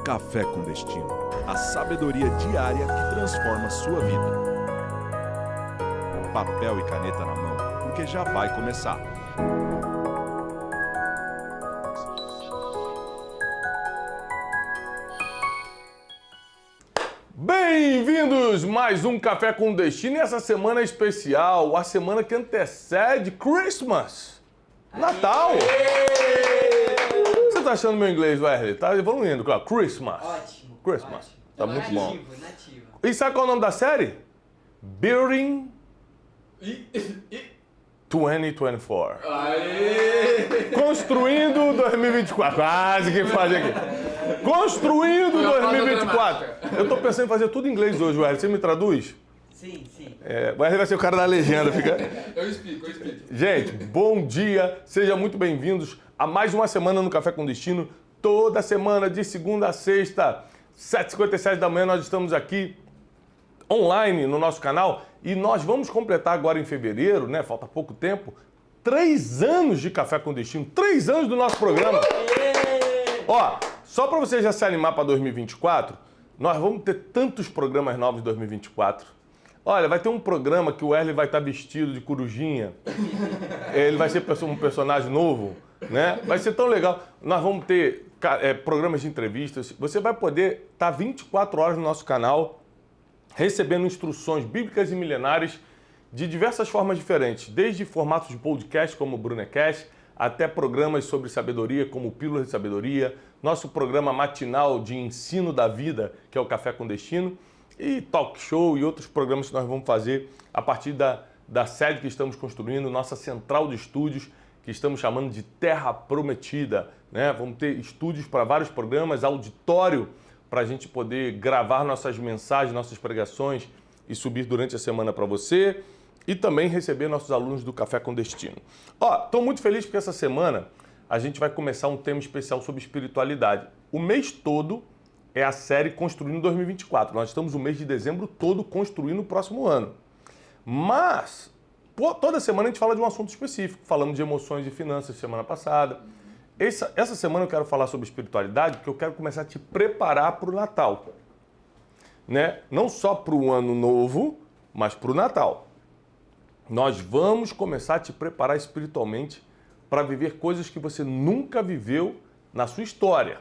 Café com Destino, a sabedoria diária que transforma sua vida. Papel e caneta na mão, porque já vai começar. Bem-vindos mais um Café com Destino e essa semana é especial, a semana que antecede Christmas, Natal. Você tá achando meu inglês, Wesley? Tá evoluindo, claro. Christmas. Ótimo. Christmas. Ótimo. Tá muito bom. Nativo. E sabe qual é o nome da série? Building 2024. Construindo 2024. Quase que faz aqui. Construindo 2024. Eu tô pensando em fazer tudo em inglês hoje, Wesley. Você me traduz? Sim. O Wesley vai ser o cara da legenda. Fica... Eu explico. Gente, bom dia. Sejam muito bem-vindos a mais uma semana no Café com Destino. Toda semana, de segunda a sexta, 7h57 da manhã, nós estamos aqui online no nosso canal e nós vamos completar agora em fevereiro, né? Falta pouco tempo, 3 anos de Café com Destino, 3 anos do nosso programa. Ó, só para você já se animar para 2024, nós vamos ter tantos programas novos em 2024. Olha, vai ter um programa que o Wesley vai estar vestido de corujinha. Ele vai ser um personagem novo, né? Vai ser tão legal. Nós vamos ter programas de entrevistas. Você vai poder estar 24 horas no nosso canal recebendo instruções bíblicas e milenares de diversas formas diferentes, desde formatos de podcast como o Brunecast, até programas sobre sabedoria como o Pílulas de Sabedoria, nosso programa matinal de ensino da vida, que é o Café com Destino, e talk show e outros programas que nós vamos fazer a partir da sede que estamos construindo, nossa central de estúdios, que estamos chamando de Terra Prometida, né? Vamos ter estúdios para vários programas, auditório para a gente poder gravar nossas mensagens, nossas pregações e subir durante a semana para você e também receber nossos alunos do Café com Destino. Ó, estou muito feliz porque essa semana a gente vai começar um tema especial sobre espiritualidade. O mês todo é a série Construindo 2024. Nós estamos o mês de dezembro todo construindo o próximo ano. Mas toda semana a gente fala de um assunto específico. Falamos de emoções e finanças semana passada. Essa semana eu quero falar sobre espiritualidade porque eu quero começar a te preparar para o Natal. Né? Não só para o Ano Novo, mas para o Natal. Nós vamos começar a te preparar espiritualmente para viver coisas que você nunca viveu na sua história.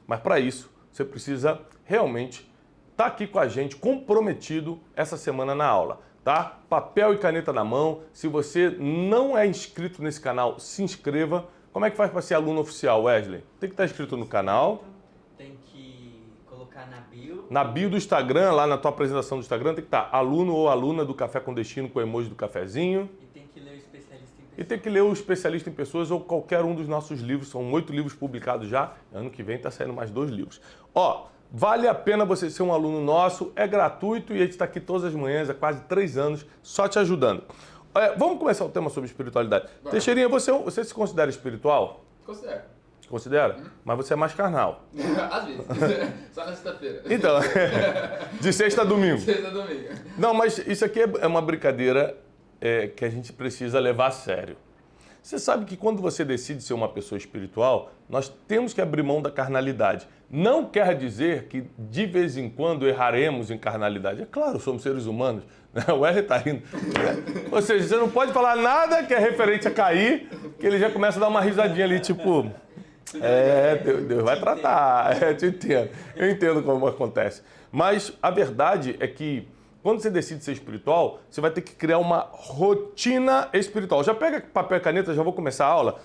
Mas para isso, você precisa realmente estar aqui com a gente, comprometido essa semana na aula, tá? Papel e caneta na mão. Se você não é inscrito nesse canal, se inscreva. Como é que faz para ser aluno oficial, Wesley? Tem que estar inscrito no canal. Tem que colocar na bio. Na bio do Instagram, lá na tua apresentação do Instagram, tem que estar aluno ou aluna do Café com Destino com o emoji do cafezinho. E tem que ler o Especialista em Pessoas. E tem que ler o Especialista em Pessoas ou qualquer um dos nossos livros. São 8 livros publicados já. Ano que vem está saindo mais 2 livros. Ó, vale a pena você ser um aluno nosso. É gratuito e a gente está aqui todas as manhãs, há quase 3 anos, só te ajudando. Vamos começar o tema sobre espiritualidade. Bora. Teixeirinha, você se considera espiritual? Considero. Considera? Mas você é mais carnal. Às vezes. Só na sexta-feira. Então, de sexta a domingo. Sexta a domingo. Não, mas isso aqui é uma brincadeira que a gente precisa levar a sério. Você sabe que quando você decide ser uma pessoa espiritual, nós temos que abrir mão da carnalidade. Não quer dizer que de vez em quando erraremos em carnalidade. É claro, somos seres humanos. O Wesley tá rindo. Ou seja, você não pode falar nada que é referente a cair, que ele já começa a dar uma risadinha ali, tipo... Deus vai tratar. Eu te entendo. Eu entendo como acontece. Mas a verdade é que quando você decide ser espiritual, você vai ter que criar uma rotina espiritual. Já pega papel e caneta, já vou começar a aula.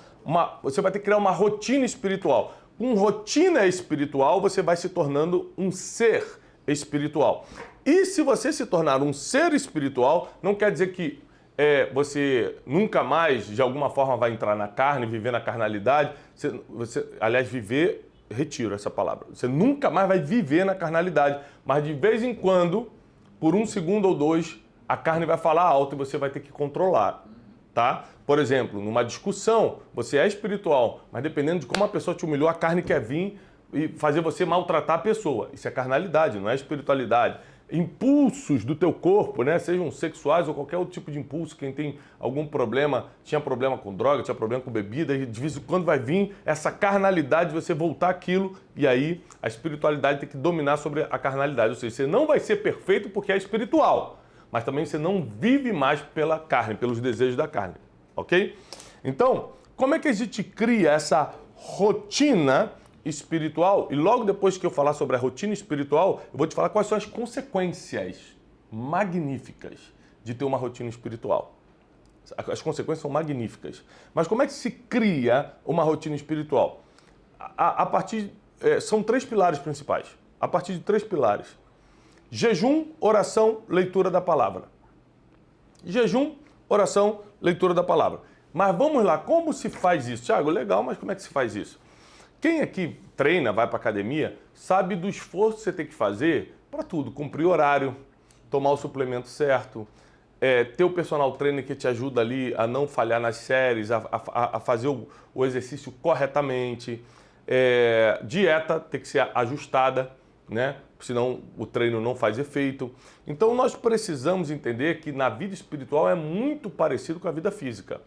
Você vai ter que criar uma rotina espiritual. Com rotina espiritual, você vai se tornando um ser espiritual. E se você se tornar um ser espiritual, não quer dizer que você nunca mais, de alguma forma, vai entrar na carne, viver na carnalidade. Aliás, viver, retiro essa palavra. Você nunca mais vai viver na carnalidade. Mas de vez em quando, por 1 segundo ou 2, a carne vai falar alto e você vai ter que controlar, tá? Por exemplo, numa discussão, você é espiritual, mas dependendo de como a pessoa te humilhou, a carne quer vir e fazer você maltratar a pessoa. Isso é carnalidade, não é espiritualidade. impulsos do teu corpo, né? Sejam sexuais ou qualquer outro tipo de impulso. Quem tem algum problema, tinha problema com droga, tinha problema com bebida, e de vez em quando vai vir essa carnalidade, você voltar aquilo, e aí a espiritualidade tem que dominar sobre a carnalidade. Ou seja, você não vai ser perfeito porque é espiritual, mas também você não vive mais pela carne, pelos desejos da carne, ok? Então, como é que a gente cria essa rotina espiritual? E logo depois que eu falar sobre a rotina espiritual, eu vou te falar quais são as consequências magníficas de ter uma rotina espiritual. As consequências são magníficas. Mas como é que se cria uma rotina espiritual? São 3 pilares principais. A partir de 3 pilares. Jejum, oração, leitura da palavra. Jejum, oração, leitura da palavra. Mas vamos lá, como se faz isso? Thiago, legal, mas como é que se faz isso? Quem aqui treina, vai para academia, sabe do esforço que você tem que fazer para tudo. Cumprir horário, tomar o suplemento certo, ter o personal trainer que te ajuda ali a não falhar nas séries, a fazer o exercício corretamente. Dieta tem que ser ajustada, né? Senão o treino não faz efeito. Então nós precisamos entender que na vida espiritual é muito parecido com a vida física.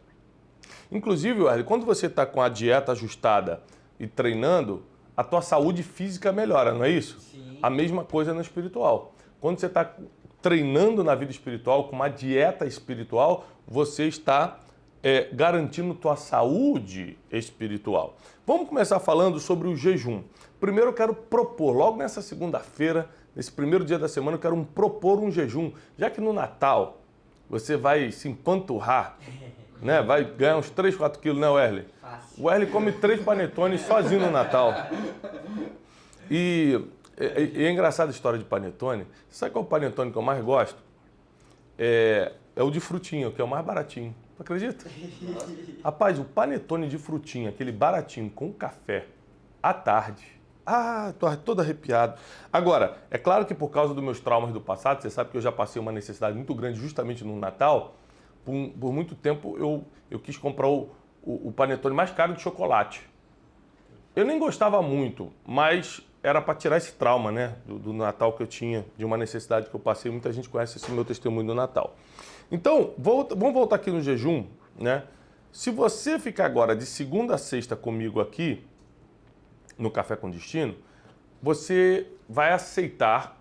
Inclusive, quando você está com a dieta ajustada e treinando, a tua saúde física melhora, não é isso? Sim. A mesma coisa no espiritual. Quando você está treinando na vida espiritual, com uma dieta espiritual, você está garantindo tua saúde espiritual. Vamos começar falando sobre o jejum. Primeiro eu quero propor, logo nessa segunda-feira, nesse primeiro dia da semana, eu quero propor um jejum. Já que no Natal você vai se empanturrar, né? Vai ganhar uns 3, 4 quilos, né, Wesley? Fácil. O Wesley come 3 panetones sozinho no Natal. E é engraçada a história de panetone. Sabe qual é o panetone que eu mais gosto? É o de frutinha, que é o mais baratinho. Tu acredita? Rapaz, o panetone de frutinha, aquele baratinho com café, à tarde. Ah, tô todo arrepiado. Agora, é claro que por causa dos meus traumas do passado, você sabe que eu já passei uma necessidade muito grande justamente no Natal. Por muito tempo eu quis comprar o panetone mais caro de chocolate. Eu nem gostava muito, mas era para tirar esse trauma, né, do Natal que eu tinha, de uma necessidade que eu passei. Muita gente conhece esse meu testemunho do Natal. Então, vamos voltar aqui no jejum, né? Se você ficar agora de segunda a sexta comigo aqui, no Café com Destino, você vai aceitar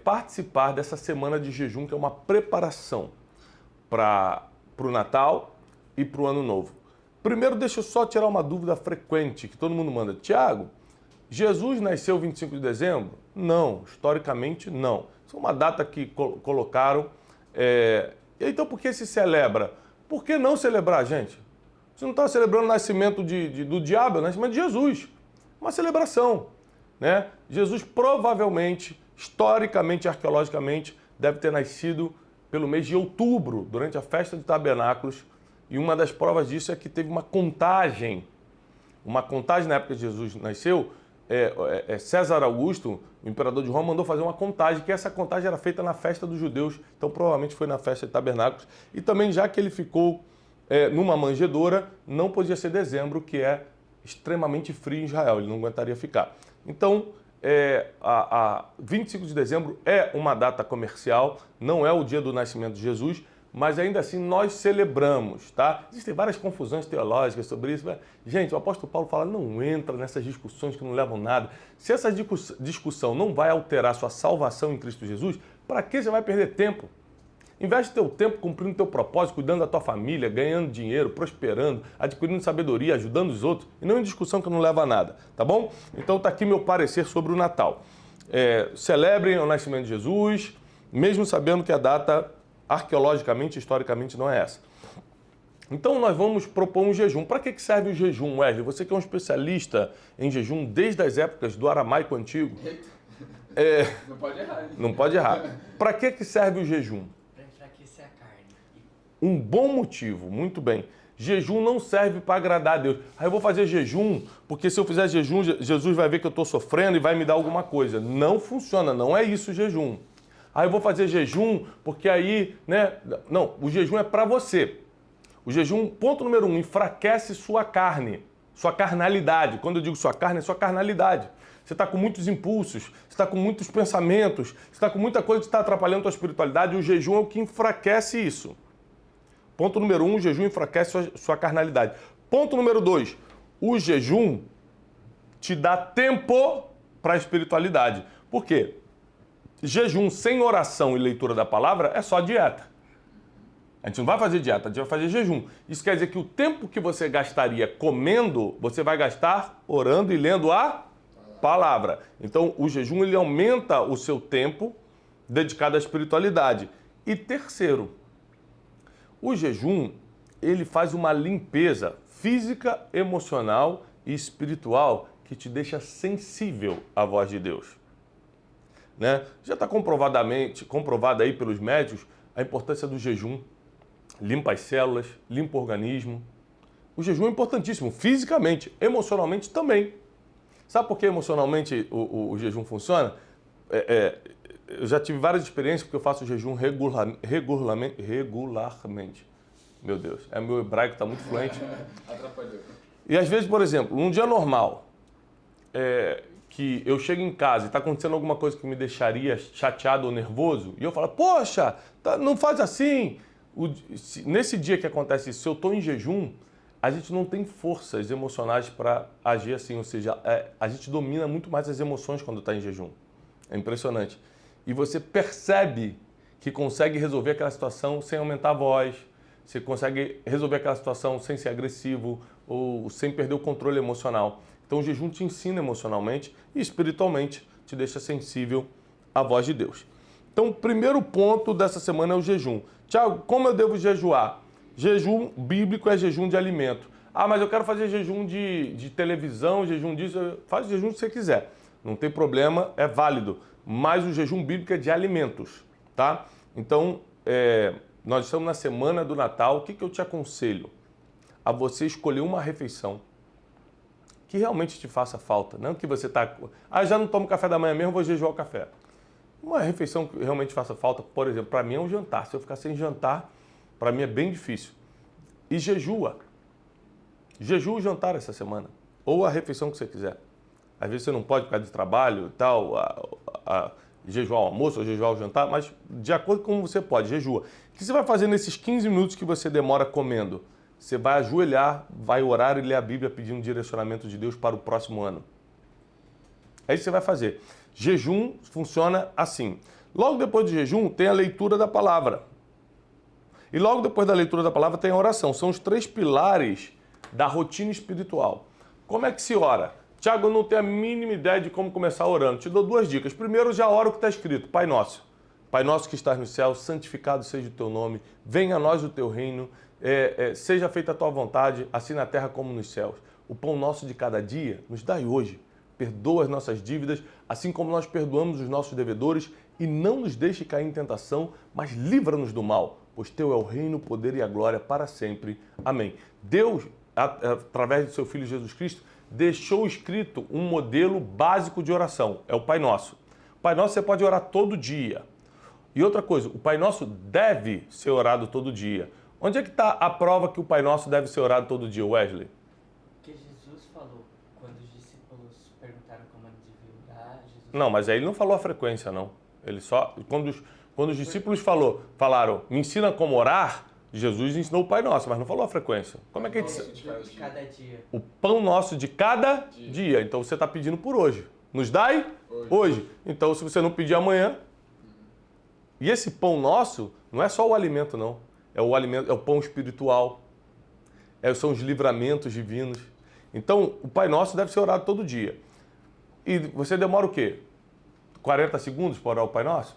participar dessa semana de jejum, que é uma preparação para o Natal e para o Ano Novo. Primeiro, deixa eu só tirar uma dúvida frequente, que todo mundo manda. Tiago, Jesus nasceu 25 de dezembro? Não, historicamente não. Isso é uma data que colocaram. Então, por que se celebra? Por que não celebrar, gente? Você não está celebrando o nascimento do diabo, é o nascimento de Jesus. Uma celebração, né? Jesus provavelmente, historicamente, arqueologicamente, deve ter nascido pelo mês de outubro, durante a festa de tabernáculos. E uma das provas disso é que teve uma contagem na época que Jesus nasceu. César Augusto, o imperador de Roma, mandou fazer uma contagem, que essa contagem era feita na festa dos judeus, então provavelmente foi na festa de tabernáculos. E também, já que ele ficou numa manjedoura, não podia ser dezembro, que é extremamente frio em Israel, ele não aguentaria ficar. Então, 25 de dezembro é uma data comercial, não é o dia do nascimento de Jesus, mas ainda assim nós celebramos, tá? Existem várias confusões teológicas sobre isso. Gente, o apóstolo Paulo fala, não entra nessas discussões que não levam nada. Se essa discussão não vai alterar sua salvação em Cristo Jesus, para que você vai perder tempo? Investe teu tempo cumprindo teu propósito, cuidando da tua família, ganhando dinheiro, prosperando, adquirindo sabedoria, ajudando os outros, e não em discussão que não leva a nada, tá bom? Então tá aqui meu parecer sobre o Natal. Celebrem o nascimento de Jesus, mesmo sabendo que a data arqueologicamente, historicamente, não é essa. Então nós vamos propor um jejum. Para que serve o jejum, Wesley? Você que é um especialista em jejum desde as épocas do aramaico antigo. Não pode errar. Hein? Não pode errar. Para que serve o jejum? Para enfraquecer a carne. Um bom motivo, muito bem. Jejum não serve para agradar a Deus. Eu vou fazer jejum, porque se eu fizer jejum, Jesus vai ver que eu estou sofrendo e vai me dar alguma coisa. Não funciona, não é isso o jejum. Eu vou fazer jejum, porque aí, né? Não, o jejum é para você. O jejum, ponto número 1, enfraquece sua carne, sua carnalidade. Quando eu digo sua carne, é sua carnalidade. você está com muitos impulsos, você está com muitos pensamentos, você está com muita coisa que está atrapalhando a tua espiritualidade, e o jejum é o que enfraquece isso. Ponto número 1, o jejum enfraquece sua carnalidade. Ponto número 2, o jejum te dá tempo para a espiritualidade. Por quê? Jejum sem oração e leitura da palavra é só dieta. A gente não vai fazer dieta, a gente vai fazer jejum. Isso quer dizer que o tempo que você gastaria comendo, você vai gastar orando e lendo a palavra. Então, o jejum ele aumenta o seu tempo dedicado à espiritualidade. E terceiro, o jejum ele faz uma limpeza física, emocional e espiritual que te deixa sensível à voz de Deus. Né? Já está comprovado aí pelos médicos a importância do jejum. Limpa as células, limpa o organismo. O jejum é importantíssimo, fisicamente, emocionalmente também. Sabe por que emocionalmente o jejum funciona? Eu já tive várias experiências porque eu faço jejum regularmente. Meu Deus, meu hebraico está muito fluente. Atrapalhou. E às vezes, por exemplo, num dia normal, que eu chego em casa e está acontecendo alguma coisa que me deixaria chateado ou nervoso, e eu falo, poxa, não faz assim. Nesse dia que acontece isso, se eu estou em jejum, a gente não tem forças emocionais para agir assim, ou seja, a gente domina muito mais as emoções quando está em jejum. É impressionante. E você percebe que consegue resolver aquela situação sem aumentar a voz, você consegue resolver aquela situação sem ser agressivo ou sem perder o controle emocional. Então o jejum te ensina emocionalmente e espiritualmente te deixa sensível à voz de Deus. Então o primeiro ponto dessa semana é o jejum. Tiago, como eu devo jejuar? Jejum bíblico é jejum de alimento. Ah, mas eu quero fazer jejum de televisão, jejum disso. Faz o jejum que você quiser. Não tem problema, é válido. Mas o jejum bíblico é de alimentos, tá? Então, nós estamos na semana do Natal. O que eu te aconselho? A você escolher uma refeição que realmente te faça falta. Não que você está... Ah, já não tomo café da manhã mesmo, vou jejuar o café. Uma refeição que realmente faça falta, por exemplo, para mim é um jantar. Se eu ficar sem jantar, para mim é bem difícil. E jejua. Jejua o jantar essa semana. Ou a refeição que você quiser. Às vezes você não pode, por causa de trabalho e tal, jejuar o almoço ou jejuar o jantar, mas de acordo com como você pode, jejua. O que você vai fazer nesses 15 minutos que você demora comendo? Você vai ajoelhar, vai orar e ler a Bíblia pedindo direcionamento de Deus para o próximo ano. É isso que você vai fazer. Jejum funciona assim. Logo depois do jejum tem a leitura da palavra. E logo depois da leitura da palavra tem a oração. São os 3 pilares da rotina espiritual. Como é que se ora? Tiago, eu não tenho a mínima ideia de como começar orando. Te dou 2 dicas. Primeiro, já ora o que está escrito. Pai nosso. Pai nosso que estás no céu, santificado seja o teu nome. Venha a nós o teu reino. Seja feita a tua vontade, assim na terra como nos céus. O pão nosso de cada dia nos dai hoje. Perdoa as nossas dívidas, assim como nós perdoamos os nossos devedores, e não nos deixe cair em tentação, mas livra-nos do mal, pois teu é o reino, o poder e a glória para sempre. Amém. Deus, através do seu Filho Jesus Cristo, deixou escrito um modelo básico de oração, é o Pai Nosso. O Pai Nosso você pode orar todo dia. E outra coisa, o Pai Nosso deve ser orado todo dia. Onde é que está a prova que o Pai Nosso deve ser orado todo dia, Wesley? Que Jesus falou, quando os discípulos perguntaram como ele devia orar, Jesus... Não, mas aí ele não falou a frequência, não. Ele só... Quando os discípulos falaram, me ensina como orar, Jesus ensinou o Pai Nosso, mas não falou a frequência. Como é que ele... De cada dia. O pão nosso de cada dia. Então você está pedindo por hoje. Nos dai hoje. Então se você não pedir amanhã... E esse pão nosso não é só o alimento, não. É o alimento, é o pão espiritual. São os livramentos divinos. Então, o Pai Nosso deve ser orado todo dia. E você demora o quê? 40 segundos para orar o Pai Nosso?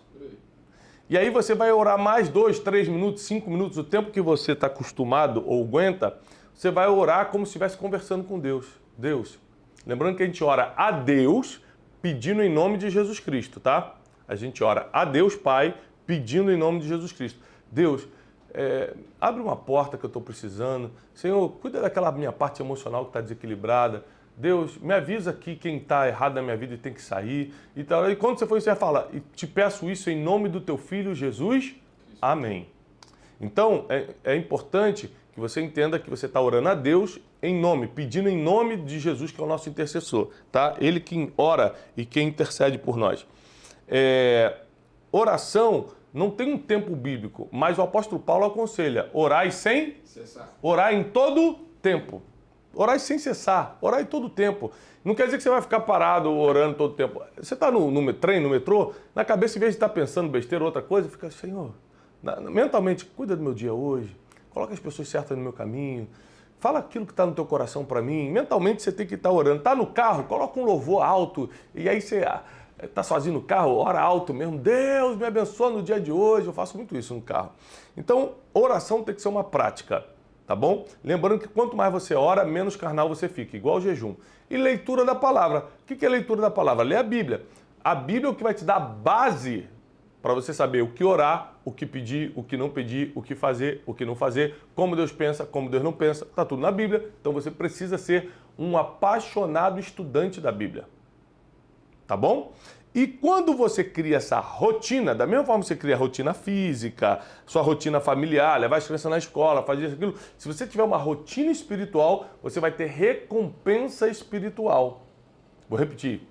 E aí você vai orar mais 2, 3 minutos, 5 minutos, o tempo que você está acostumado ou aguenta, você vai orar como se estivesse conversando com Deus. Deus. Lembrando que a gente ora a Deus pedindo em nome de Jesus Cristo, tá? A gente ora a Deus Pai pedindo em nome de Jesus Cristo. Deus, abre uma porta que eu estou precisando. Senhor, cuida daquela minha parte emocional que está desequilibrada. Deus, me avisa aqui quem está errado na minha vida e tem que sair. E tal. E quando você for, você vai falar, e te peço isso em nome do teu Filho Jesus. Amém. Então, é importante que você entenda que você está orando a Deus em nome, pedindo em nome de Jesus, que é o nosso intercessor, tá? Ele quem ora e quem intercede por nós. Oração não tem um tempo bíblico, mas o apóstolo Paulo aconselha, orai sem Cessar. orar em todo tempo. Orai sem cessar, orai em todo tempo. Não quer dizer que você vai ficar parado orando todo tempo. Você está no trem, no metrô, na cabeça, em vez de estar pensando besteira ou outra coisa, fica, Senhor, mentalmente, cuida do meu dia hoje, coloca as pessoas certas no meu caminho, fala aquilo que está no teu coração para mim. Mentalmente você tem que estar orando. Está no carro, coloca um louvor alto, e aí você está sozinho no carro, ora alto mesmo. Deus me abençoa no dia de hoje. Eu faço muito isso no carro. Então, oração tem que ser uma prática, tá bom? Lembrando que quanto mais você ora, menos carnal você fica, igual o jejum. E leitura da palavra. O que é leitura da palavra? Lê a Bíblia. A Bíblia é o que vai te dar a base para você saber o que orar, o que pedir, o que não pedir, o que fazer, o que não fazer, como Deus pensa, como Deus não pensa. Está tudo na Bíblia. Então você precisa ser um apaixonado estudante da Bíblia. Tá bom? E quando você cria essa rotina, da mesma forma que você cria a rotina física, sua rotina familiar, levar as crianças na escola, fazer isso, aquilo, se você tiver uma rotina espiritual, você vai ter recompensa espiritual. Vou repetir.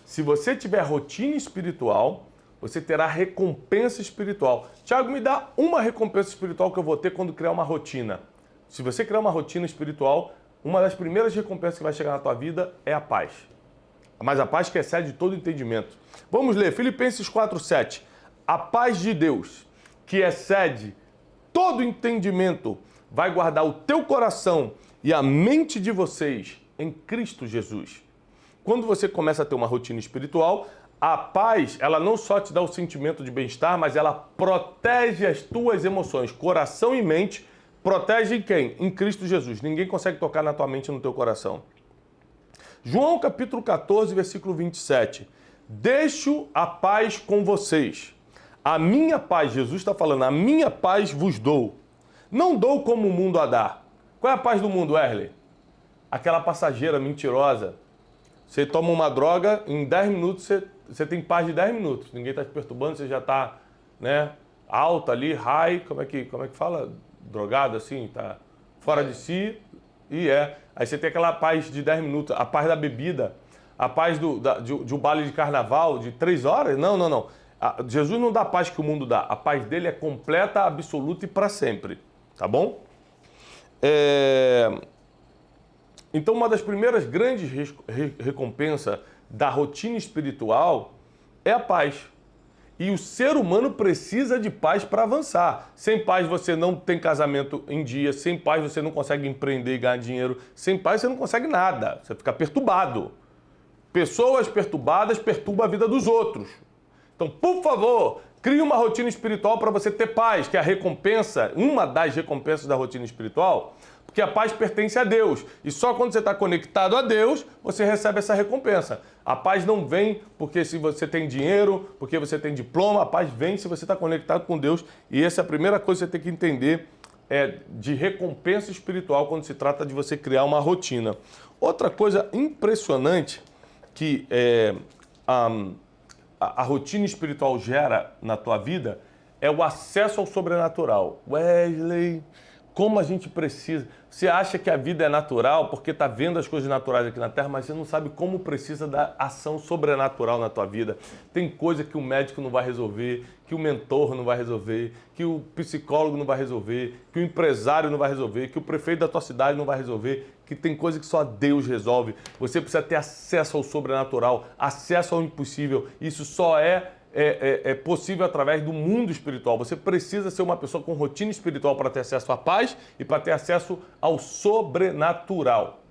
Se você tiver rotina espiritual, você terá recompensa espiritual. Tiago, me dá uma recompensa espiritual que eu vou ter quando criar uma rotina. Se você criar uma rotina espiritual, uma das primeiras recompensas que vai chegar na tua vida é a paz. Mas a paz que excede todo entendimento. Vamos ler Filipenses 4:7. A paz de Deus, que excede todo entendimento, vai guardar o teu coração e a mente de vocês em Cristo Jesus. Quando você começa a ter uma rotina espiritual, a paz, ela não só te dá o sentimento de bem-estar, mas ela protege as tuas emoções, coração e mente. Protege em quem? Em Cristo Jesus. Ninguém consegue tocar na tua mente e no teu coração. João capítulo 14, versículo 27. Deixo a paz com vocês. A minha paz, Jesus está falando, a minha paz vos dou. Não dou como o mundo a dá. Qual é a paz do mundo, Wesley? Aquela passageira mentirosa. Você toma uma droga, em 10 minutos você tem paz de 10 minutos. Ninguém está te perturbando, você já está, né, alta ali, high, como é que fala? Drogado assim, tá fora de si. Aí você tem aquela paz de 10 minutos, a paz da bebida, a paz de um baile de carnaval de 3 horas. Não. Jesus não dá a paz que o mundo dá. A paz dele é completa, absoluta e para sempre. Tá bom? Então, uma das primeiras grandes recompensas da rotina espiritual é a paz. E o ser humano precisa de paz para avançar. Sem paz você não tem casamento em dia, sem paz você não consegue empreender e ganhar dinheiro, sem paz você não consegue nada, você fica perturbado. Pessoas perturbadas perturbam a vida dos outros. Então, por favor, crie uma rotina espiritual para você ter paz, que é a recompensa, uma das recompensas da rotina espiritual, porque a paz pertence a Deus. E só quando você está conectado a Deus, você recebe essa recompensa. A paz não vem porque se você tem dinheiro, porque você tem diploma, a paz vem se você está conectado com Deus. E essa é a primeira coisa que você tem que entender de recompensa espiritual quando se trata de você criar uma rotina. Outra coisa impressionante que a rotina espiritual gera na tua vida é o acesso ao sobrenatural. Wesley, como a gente precisa... Você acha que a vida é natural porque está vendo as coisas naturais aqui na Terra, mas você não sabe como precisa da ação sobrenatural na tua vida. Tem coisa que o médico não vai resolver, que o mentor não vai resolver, que o psicólogo não vai resolver, que o empresário não vai resolver, que o prefeito da tua cidade não vai resolver, que tem coisa que só Deus resolve. Você precisa ter acesso ao sobrenatural, acesso ao impossível. Isso só é possível através do mundo espiritual. Você precisa ser uma pessoa com rotina espiritual para ter acesso à paz e para ter acesso ao sobrenatural.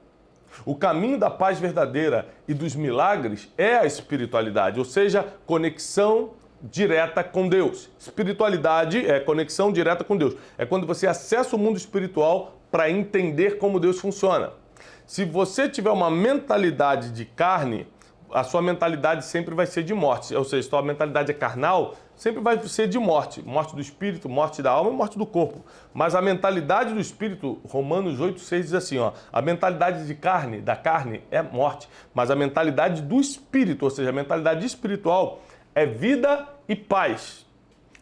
O caminho da paz verdadeira e dos milagres é a espiritualidade, ou seja, conexão direta com Deus. Espiritualidade é conexão direta com Deus. É quando você acessa o mundo espiritual para entender como Deus funciona. Se você tiver uma mentalidade de carne, a sua mentalidade sempre vai ser de morte. Ou seja, se a sua mentalidade é carnal, sempre vai ser de morte. Morte do espírito, morte da alma e morte do corpo. Mas a mentalidade do espírito, Romanos 8,6 diz assim, a mentalidade da carne é morte. Mas a mentalidade do espírito, ou seja, a mentalidade espiritual é vida e paz.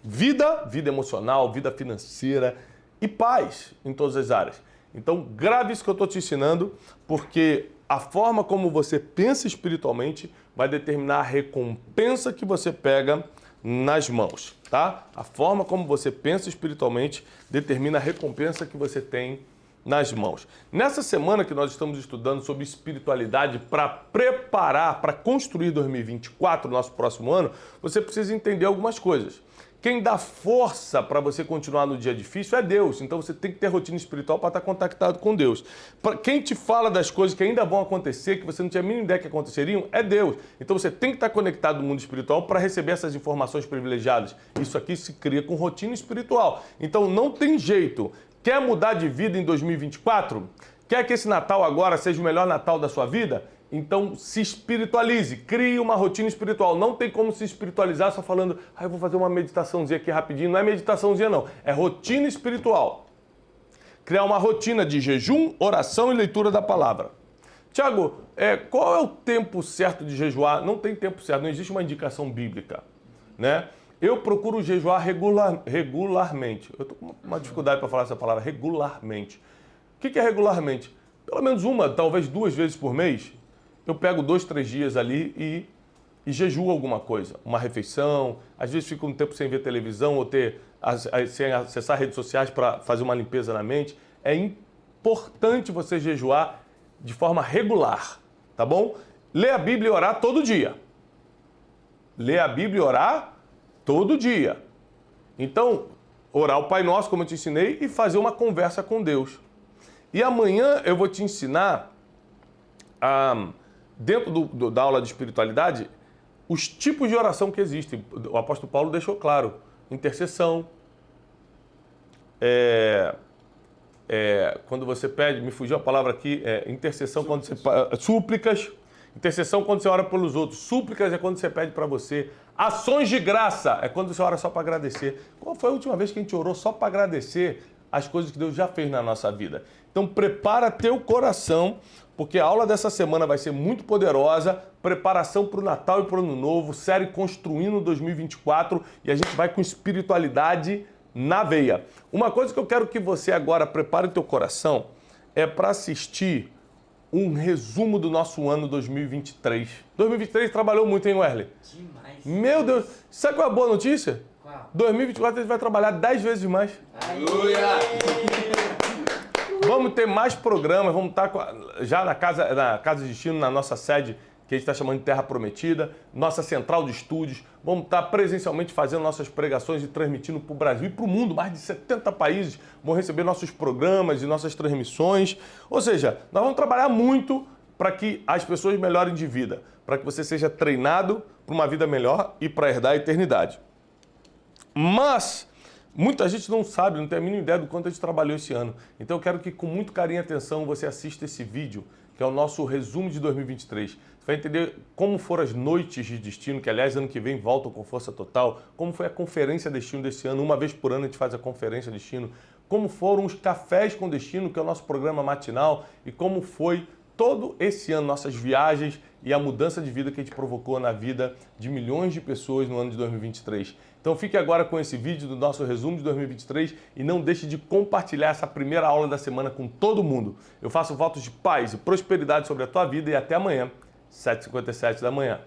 Vida emocional, vida financeira, e paz em todas as áreas. Então, grave isso que eu estou te ensinando, porque a forma como você pensa espiritualmente vai determinar a recompensa que você pega nas mãos, tá? A forma como você pensa espiritualmente determina a recompensa que você tem nas mãos. Nessa semana que nós estamos estudando sobre espiritualidade para preparar, para construir 2024, nosso próximo ano, você precisa entender algumas coisas. Quem dá força para você continuar no dia difícil é Deus. Então você tem que ter rotina espiritual para estar contactado com Deus. Quem te fala das coisas que ainda vão acontecer, que você não tinha a mínima ideia que aconteceriam, é Deus. Então você tem que estar conectado no mundo espiritual para receber essas informações privilegiadas. Isso aqui se cria com rotina espiritual. Então não tem jeito. Quer mudar de vida em 2024? Quer que esse Natal agora seja o melhor Natal da sua vida? Então se espiritualize, crie uma rotina espiritual. Não tem como se espiritualizar só falando, eu vou fazer uma meditaçãozinha aqui rapidinho. Não é meditaçãozinha não, é rotina espiritual. Criar uma rotina de jejum, oração e leitura da palavra. Tiago, qual é o tempo certo de jejuar? Não tem tempo certo, não existe uma indicação bíblica, né? Eu procuro jejuar regularmente. Eu estou com uma dificuldade para falar essa palavra, regularmente. O que é regularmente? Pelo menos uma, talvez 2 vezes por mês, eu pego 2, 3 dias ali e jejuo alguma coisa. Uma refeição, às vezes fico um tempo sem ver televisão ou sem acessar redes sociais para fazer uma limpeza na mente. É importante você jejuar de forma regular, tá bom? Ler a Bíblia e orar todo dia. Ler a Bíblia e orar todo dia. Então, orar o Pai Nosso, como eu te ensinei, e fazer uma conversa com Deus. E amanhã eu vou te ensinar, dentro da aula de espiritualidade, os tipos de oração que existem. O apóstolo Paulo deixou claro. Intercessão. Quando você pede, me fugiu a palavra aqui, intercessão quando você... Súplicas. Intercessão quando você ora pelos outros. Súplicas é quando você pede para você. Ações de graça é quando você ora só para agradecer. Qual foi a última vez que a gente orou só para agradecer as coisas que Deus já fez na nossa vida? Então prepara teu coração, porque a aula dessa semana vai ser muito poderosa. Preparação para o Natal e para o Ano Novo, série Construindo 2024, e a gente vai com espiritualidade na veia. Uma coisa que eu quero que você agora prepare o teu coração é para assistir um resumo do nosso ano 2023. 2023 trabalhou muito, hein, Wesley? Demais. Meu Deus, sabe qual é a boa notícia? Qual? 2024 a gente vai trabalhar 10 vezes mais. Aleluia! Vamos ter mais programas, vamos estar já na Casa de Destino, na nossa sede, que a gente está chamando de Terra Prometida, nossa central de estúdios. Vamos estar presencialmente fazendo nossas pregações e transmitindo para o Brasil e para o mundo. Mais de 70 países vão receber nossos programas e nossas transmissões. Ou seja, nós vamos trabalhar muito para que as pessoas melhorem de vida, para que você seja treinado para uma vida melhor e para herdar a eternidade. Mas muita gente não sabe, não tem a mínima ideia do quanto a gente trabalhou esse ano. Então eu quero que com muito carinho e atenção você assista esse vídeo, que é o nosso resumo de 2023. Você vai entender como foram as noites de destino, que aliás ano que vem voltam com força total, como foi a conferência destino desse ano, uma vez por ano a gente faz a conferência destino, como foram os cafés com destino, que é o nosso programa matinal, e como foi todo esse ano, nossas viagens e a mudança de vida que a gente provocou na vida de milhões de pessoas no ano de 2023. Então fique agora com esse vídeo do nosso resumo de 2023 e não deixe de compartilhar essa primeira aula da semana com todo mundo. Eu faço votos de paz e prosperidade sobre a tua vida e até amanhã, 7h57 da manhã.